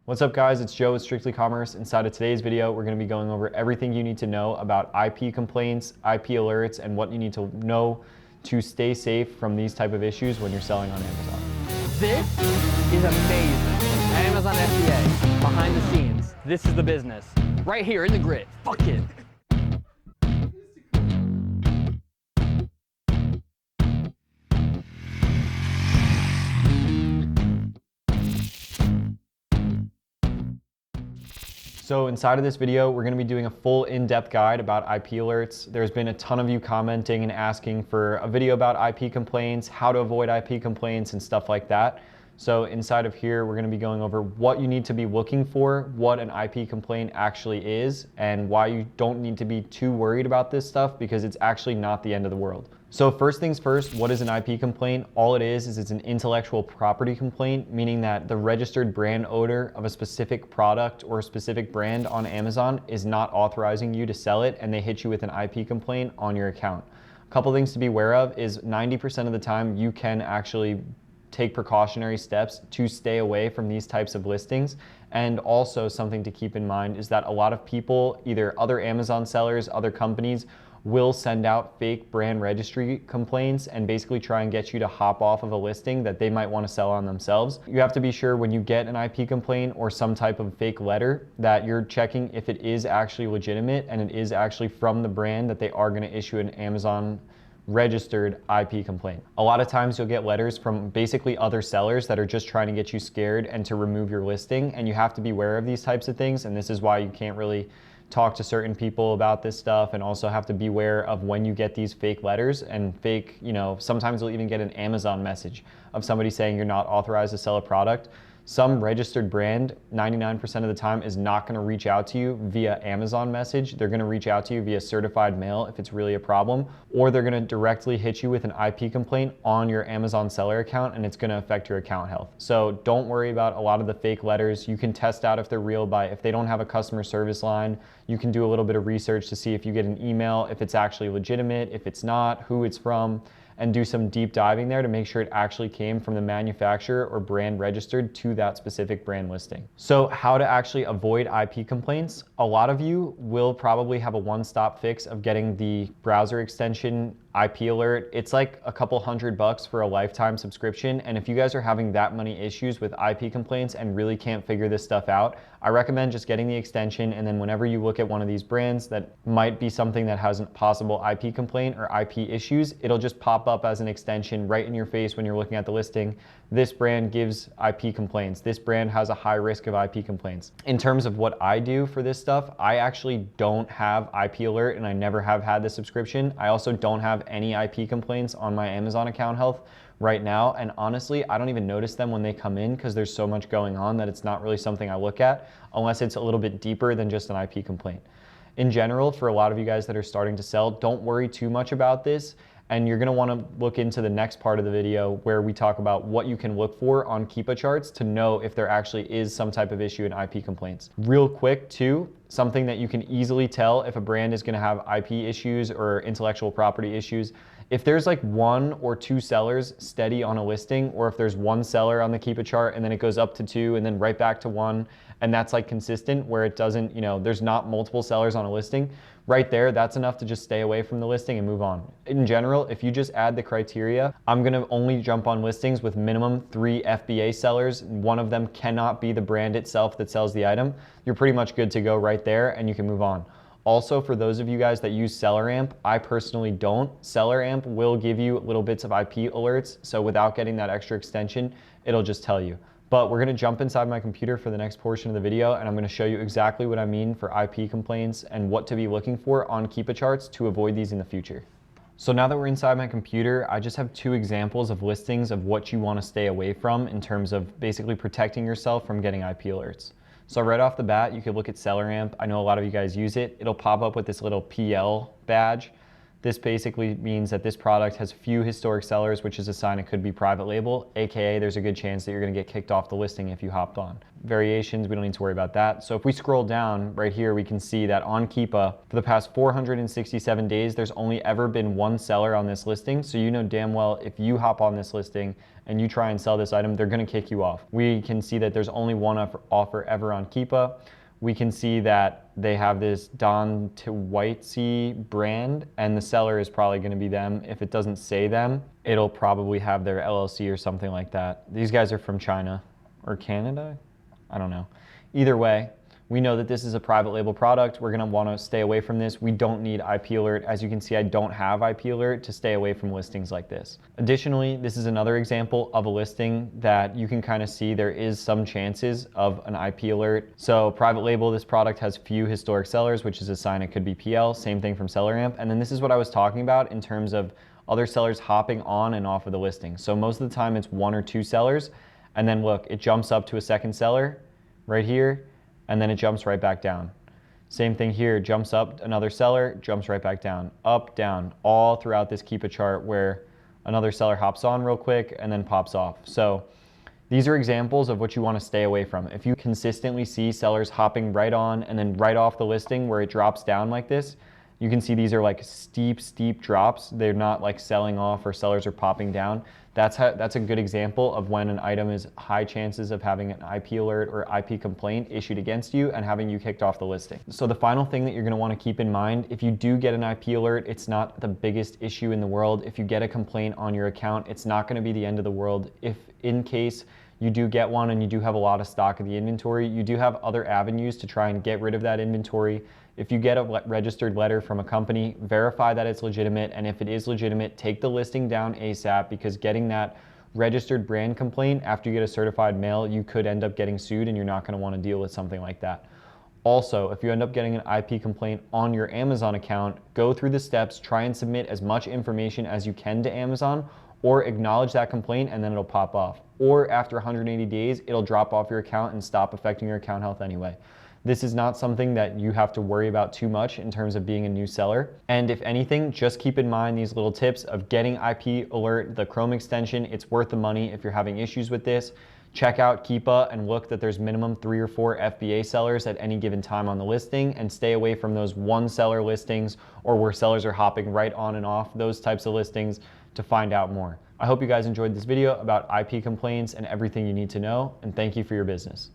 What's up guys, it's Joe with Strictly Commerce. Inside of today's video, we're going to be going over everything you need to know about IP complaints, IP alerts, and what you need to know to stay safe from these type of issues when you're selling on Amazon. This is amazing. Amazon FBA, behind the scenes. This is the business. Right here in the grid. Fuck it. So inside of this video, we're going to be doing a full in-depth guide about IP alerts. There's been a ton of you commenting and asking for a video about IP complaints, how to avoid IP complaints and stuff like that. So inside of here, we're going to be going over what you need to be looking for, what an IP complaint actually is, and why you don't need to be too worried about this stuff because it's actually not the end of the world. So first things first, what is an IP complaint? All it is it's an intellectual property complaint, meaning that the registered brand owner of a specific product or a specific brand on Amazon is not authorizing you to sell it, and they hit you with an IP complaint on your account. A couple things to be aware of is 90% of the time you can actually take precautionary steps to stay away from these types of listings. And also something to keep in mind is that a lot of people, either other Amazon sellers, other companies, will send out fake brand registry complaints and basically try and get you to hop off of a listing that they might want to sell on themselves. You have to be sure when you get an IP complaint or some type of fake letter that you're checking if it is actually legitimate and it is actually from the brand that they are going to issue an Amazon registered IP complaint. A lot of times you'll get letters from basically other sellers that are just trying to get you scared and to remove your listing, and you have to be aware of these types of things, and this is why you can't really talk to certain people about this stuff, and also have to beware of when you get these fake letters and fake, sometimes you'll even get an Amazon message of somebody saying you're not authorized to sell a product. Some registered brand, 99% of the time, is not going to reach out to you via Amazon message. They're going to reach out to you via certified mail if it's really a problem, or they're going to directly hit you with an IP complaint on your Amazon seller account, and it's going to affect your account health. So don't worry about a lot of the fake letters. You can test out if they're real by, if they don't have a customer service line, you can do a little bit of research to see if you get an email, if it's actually legitimate, if it's not, who it's from, and do some deep diving there to make sure it actually came from the manufacturer or brand registered to that specific brand listing. So how to actually avoid IP complaints. A lot of you will probably have a one-stop fix of getting the browser extension IP alert. It's like a couple $100 for a lifetime subscription. And if you guys are having that many issues with IP complaints and really can't figure this stuff out, I recommend just getting the extension, and then whenever you look at one of these brands that might be something that has a possible IP complaint or IP issues, it'll just pop up as an extension right in your face when you're looking at the listing. This brand gives IP complaints. This brand has a high risk of IP complaints. In terms of what I do for this stuff, I actually don't have IP alert, and I never have had the subscription. I also don't have any IP complaints on my Amazon account health right now, and honestly I don't even notice them when they come in because there's so much going on that it's not really something I look at unless it's a little bit deeper than just an IP complaint. In general, for a lot of you guys that are starting to sell, don't worry too much about this, and you're going to want to look into the next part of the video where we talk about what you can look for on Keepa charts to know if there actually is some type of issue in IP complaints. Real quick too, something that you can easily tell if a brand is going to have IP issues or intellectual property issues. If there's like one or two sellers steady on a listing, or if there's one seller on the Keepa chart and then it goes up to two and then right back to one, and that's like consistent where it doesn't, there's not multiple sellers on a listing, right there, that's enough to just stay away from the listing and move on. In general, if you just add the criteria, I'm gonna only jump on listings with minimum 3 FBA sellers. One of them cannot be the brand itself that sells the item. You're pretty much good to go right there, and you can move on. Also, for those of you guys that use SellerAmp, I personally don't. SellerAmp will give you little bits of IP alerts, so without getting that extra extension, it'll just tell you. But we're gonna jump inside my computer for the next portion of the video, and I'm gonna show you exactly what I mean for IP complaints and what to be looking for on Keepa charts to avoid these in the future. So now that we're inside my computer, I just have 2 examples of listings of what you wanna stay away from in terms of basically protecting yourself from getting IP alerts. So right off the bat, you could look at SellerAmp. I know a lot of you guys use it. It'll pop up with this little PL badge. This basically means that this product has few historic sellers, which is a sign it could be private label, aka there's a good chance that you're gonna get kicked off the listing if you hopped on. Variations, we don't need to worry about that. So if we scroll down right here, we can see that on Keepa, for the past 467 days, there's only ever been one seller on this listing. So you know damn well if you hop on this listing and you try and sell this item, they're gonna kick you off. We can see that there's only one offer ever on Keepa. We can see that they have this Don to Whitesea brand, and the seller is probably gonna be them. If it doesn't say them, it'll probably have their LLC or something like that. These guys are from China or Canada, I don't know. Either way, we know that this is a private label product. We're gonna wanna stay away from this. We don't need IP alert. As you can see, I don't have IP alert to stay away from listings like this. Additionally, this is another example of a listing that you can kind of see there is some chances of an IP alert. So private label, this product has few historic sellers, which is a sign it could be PL. Same thing from SellerAmp. And then this is what I was talking about in terms of other sellers hopping on and off of the listing. So most of the time it's one or two sellers. And then look, it jumps up to a second seller right here, and then it jumps right back down. Same thing here, jumps up, another seller, jumps right back down, up, down, all throughout this Keepa chart where another seller hops on real quick and then pops off. So these are examples of what you want to stay away from. If you consistently see sellers hopping right on and then right off the listing where it drops down like this, you can see these are like steep drops. They're not like selling off or sellers are popping down. That's a good example of when an item is high chances of having an IP alert or IP complaint issued against you and having you kicked off the listing. So the final thing that you're gonna wanna keep in mind, if you do get an IP alert, it's not the biggest issue in the world. If you get a complaint on your account, it's not gonna be the end of the world. If in case you do get one and you do have a lot of stock in the inventory, you do have other avenues to try and get rid of that inventory. If you get a registered letter from a company, verify that it's legitimate, and if it is legitimate, take the listing down ASAP, because getting that registered brand complaint after you get a certified mail, you could end up getting sued and you're not gonna wanna deal with something like that. Also, if you end up getting an IP complaint on your Amazon account, go through the steps, try and submit as much information as you can to Amazon, or acknowledge that complaint and then it'll pop off. Or after 180 days, it'll drop off your account and stop affecting your account health anyway. This is not something that you have to worry about too much in terms of being a new seller. And if anything, just keep in mind these little tips of getting IP alert, the Chrome extension. It's worth the money if you're having issues with this. Check out Keepa and look that there's minimum 3 or 4 FBA sellers at any given time on the listing, and stay away from those one seller listings or where sellers are hopping right on and off those types of listings to find out more. I hope you guys enjoyed this video about IP complaints and everything you need to know, and thank you for your business.